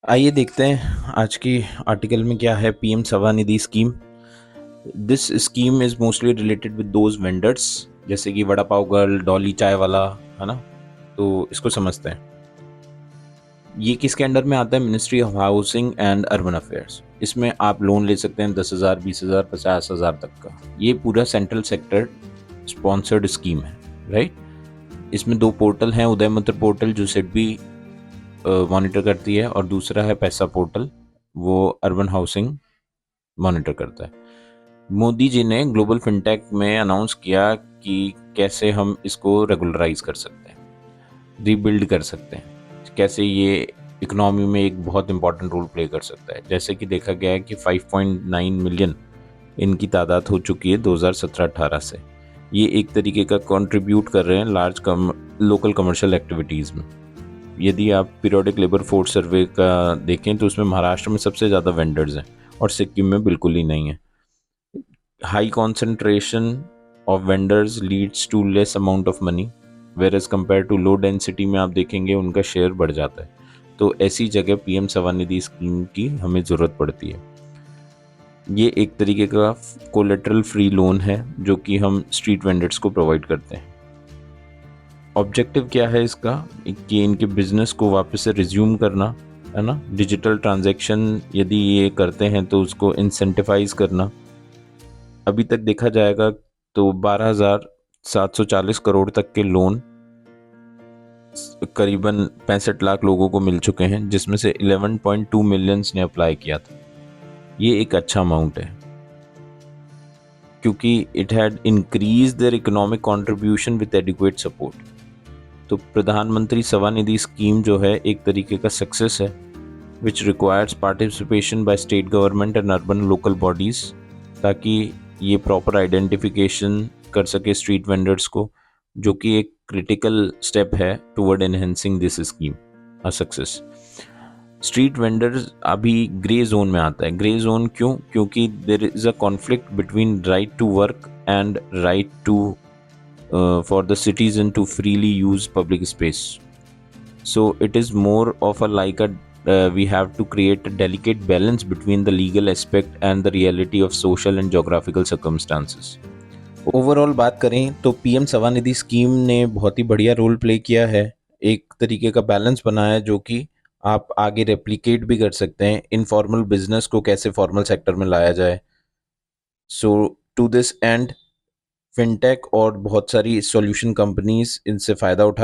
आइए देखते हैं आज की आर्टिकल में क्या है। PM Svanidhi scheme, this scheme is mostly related with those vendors, जैसे कि वड़ा पाव गर्ल, डॉली चाय वाला, है ना। तो इसको समझते हैं। ये किसके अंडर में आता है? Ministry of housing and urban affairs. इसमें आप लोन ले सकते हैं 10,000, 20,000, 50,000 तक का। ये पूरा सेंट्रल सेक्टर स्पॉन्सर्ड स्कीम है, राइट। इसमें दो पोर्टल हैं, उदय मित्र पोर्टल जो सिडबी मॉनिटर करती है, और दूसरा है पैसा पोर्टल, वो अर्बन हाउसिंग मॉनिटर करता है। मोदी जी ने ग्लोबल फिनटेक में अनाउंस किया कि कैसे हम इसको रेगुलराइज कर सकते हैं, रीबिल्ड कर सकते हैं, कैसे ये इकोनॉमी में एक बहुत इंपॉर्टेंट रोल प्ले कर सकता है। जैसे कि देखा गया है कि 5.9 मिलियन इनकी तादाद हो चुकी है 2017-18 से। ये एक तरीके का कंट्रीब्यूट कर रहे हैं लार्ज लोकल कमर्शियल एक्टिविटीज़ में। यदि आप पीरियोडिक लेबर फोर्स सर्वे का देखें तो उसमें महाराष्ट्र में सबसे ज़्यादा वेंडर्स हैं और सिक्किम में बिल्कुल ही नहीं है। High concentration of vendors leads to less amount of money, where as compare to low density में आप देखेंगे उनका शेयर बढ़ जाता है। तो ऐसी जगह पीएम स्वनिधि स्कीम की हमें ज़रूरत पड़ती है। ये एक तरीके का कोलेटरल फ्री लोन है जो कि हम स्ट्रीट वेंडर्स को प्रोवाइड करते हैं। ऑब्जेक्टिव क्या है इसका? कि इनके बिजनेस को वापस से रिज्यूम करना, है ना। डिजिटल ट्रांजैक्शन यदि ये करते हैं तो उसको इंसेंटिवाइज करना। अभी तक देखा जाएगा तो 12,740 करोड़ तक के लोन करीबन 65 लाख लोगों को मिल चुके हैं, जिसमें से 11.2 मिलियंस ने अप्लाई किया था। ये एक अच्छा अमाउंट है क्योंकि it had increase their economic contribution with adequate support. तो प्रधानमंत्री स्वनिधि स्कीम जो है एक तरीके का सक्सेस है, which requires participation by state government and urban local bodies, ताकि ये प्रॉपर आइडेंटिफिकेशन कर सके स्ट्रीट वेंडर्स को, जो कि एक क्रिटिकल स्टेप है toward enhancing this scheme a success. Street vendors अभी ग्रे जोन में आता है। ग्रे जोन क्यों? क्योंकि there is a conflict between right to work and right to for the citizen to freely use public space. So it is more of a like a we have to create a delicate balance between the legal aspect and the reality of social and geographical circumstances. Overall बात करें तो PM Svanidhi scheme ने बहुत ही बढ़िया role play किया है। एक तरीके का बैलेंस बनाया है जो कि आप आगे रेप्लिकेट भी कर सकते हैं। इनफॉर्मल बिजनेस को कैसे फॉर्मल सेक्टर में लाया जाए। सो टू दिस एंड फिनटेक और बहुत सारी सॉल्यूशन कंपनीज इनसे फ़ायदा उठा